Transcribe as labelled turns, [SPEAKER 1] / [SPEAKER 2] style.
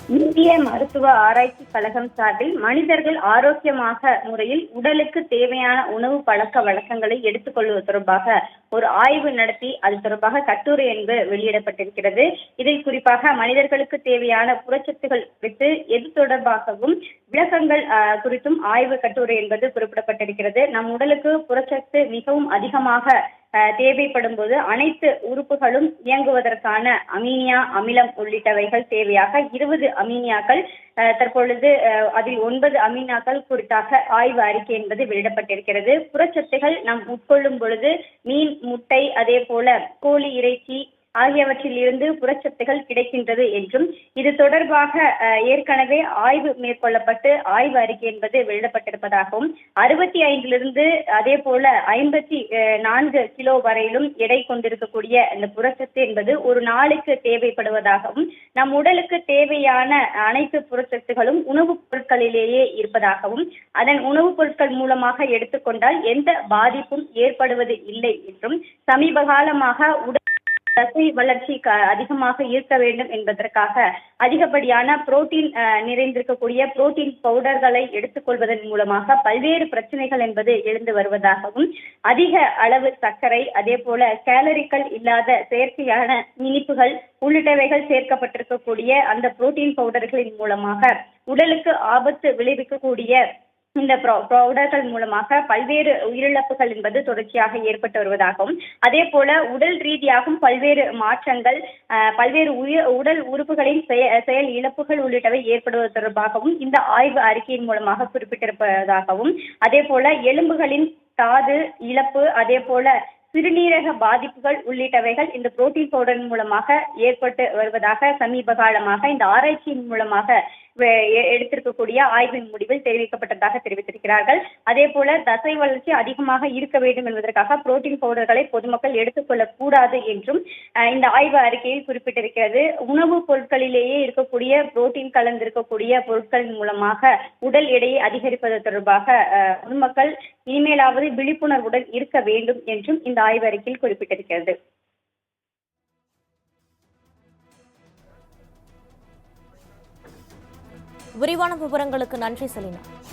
[SPEAKER 1] இந்திய மருத்துவ ஆராய்ச்சி கழகம் சார்பில் மனிதர்கள் ஆரோக்கியமாக முறையில் உடலுக்கு தேவையான உணவு பழக்க வழக்கங்களை எடுத்துக்கொள்வது தொடர்பாக ஒரு ஆய்வு நடத்தி அது தொடர்பாக கட்டுரை என்பது வெளியிடப்பட்டிருக்கிறது. இதில் குறிப்பாக மனிதர்களுக்கு தேவையான புரட்சத்துகள் குறித்து எது தொடர்பாகவும் விளக்கங்கள் குறித்தும் ஆய்வு கட்டுரை என்பது குறிப்பிடப்பட்டிருக்கிறது. நம் உடலுக்கு புரட்சத்து மிகவும் அதிகமாக தேவைப்படும் போது அனைத்து உறுப்புகளும் இயங்குவதற்கான அமீனியா அமிலம் உள்ளிட்டவைகள் தேவையாக 20 அமீனியாக்கள் தற்பொழுது அதில் 9 அமீனாக்கள் குறித்தாக ஆய்வு அறிக்கை என்பது வெளியிடப்பட்டிருக்கிறது. புரட்சத்துகள் நாம் உட்கொள்ளும் பொழுது மீன், முட்டை, அதே போல கோழி இறைச்சி ஆகியவற்றில் இருந்து புரட்சத்துகள் கிடைக்கின்றது என்றும் இது தொடர்பாக ஏற்கனவே ஆய்வு மேற்கொள்ளப்பட்டு ஆய்வு அறிக்கை என்பது வெளியிடப்பட்டிருப்பதாகவும் 65 அதே போல 54 கிலோ வரையிலும் எடை கொண்டிருக்கக்கூடிய இந்த புரட்சத்து என்பது ஒரு நாளுக்கு தேவைப்படுவதாகவும் நம் உடலுக்கு தேவையான அனைத்து புரட்சத்துகளும் உணவுப் பொருட்களிலேயே இருப்பதாகவும் அதன் உணவுப் பொருட்கள் மூலமாக எடுத்துக்கொண்டால் எந்த பாதிப்பும் ஏற்படுவது இல்லை என்றும் சமீப காலமாக தசை வளர்ச்சி அதிகமாக இருக்க வேண்டும் என்பதற்காக அதிகப்படியான புரோட்டீன் நிறைந்திருக்கக்கூடிய புரோட்டீன் பவுடர்களை எடுத்துக்கொள்வதன் மூலமாக பல்வேறு பிரச்சனைகள் என்பது எழுந்து வருவதாகவும் அதிக அளவு சர்க்கரை, அதே போல கேலரிகள் இல்லாத செயற்கையான இனிப்புகள் உள்ளிட்டவைகள் சேர்க்கப்பட்டிருக்கக்கூடிய அந்த புரோட்டீன் பவுடர்களின் மூலமாக உடலுக்கு ஆபத்து விளைவிக்கக்கூடிய இந்த பவுடர்கள் மூலமாக பல்வேறு உயிரிழப்புகள் என்பது தொடர்ச்சியாக ஏற்பட்டு வருவதாகவும் அதே போல உடல் ரீதியாகவும் பல்வேறு மாற்றங்கள் பல்வேறு உடல் உறுப்புகளின் செயல் இழப்புகள் உள்ளிட்டவை ஏற்படுவது தொடர்பாகவும் இந்த ஆய்வு அறிக்கையின் மூலமாக குறிப்பிட்டிருப்பதாகவும் அதே போல எலும்புகளின் தாது இழப்பு, அதே போல சிறுநீரக பாதிப்புகள் உள்ளிட்டவைகள் இந்த புரோட்டீன் பவுடர் மூலமாக ஏற்பட்டு வருவதாக சமீப காலமாக இந்த ஆராய்ச்சியின் மூலமாக எடுத்திருக்கக்கூடிய ஆய்வின் முடிவில் தெரிவிக்கப்பட்டதாக தெரிவித்திருக்கிறார்கள். அதே போல தசை வளர்ச்சி அதிகமாக இருக்க வேண்டும் என்பதற்காக புரோட்டீன் பவுடர்களை பொதுமக்கள் எடுத்துக்கொள்ளக் கூடாது என்றும் இந்த ஆய்வு அறிக்கையில் குறிப்பிட்டிருக்கிறது. உணவுப் பொருட்களிலேயே இருக்கக்கூடிய புரோட்டீன் கலந்திருக்கக்கூடிய பொருட்களின் மூலமாக உடல் எடையை அதிகரிப்பது தொடர்பாக பொதுமக்கள் இனிமேலாவது விழிப்புணர்வுடன் இருக்க வேண்டும் என்றும் இந்த ஆய்வு அறிக்கையில் குறிப்பிட்டிருக்கிறது.
[SPEAKER 2] விரிவான விவரங்களுக்கு நன்றி செலினா.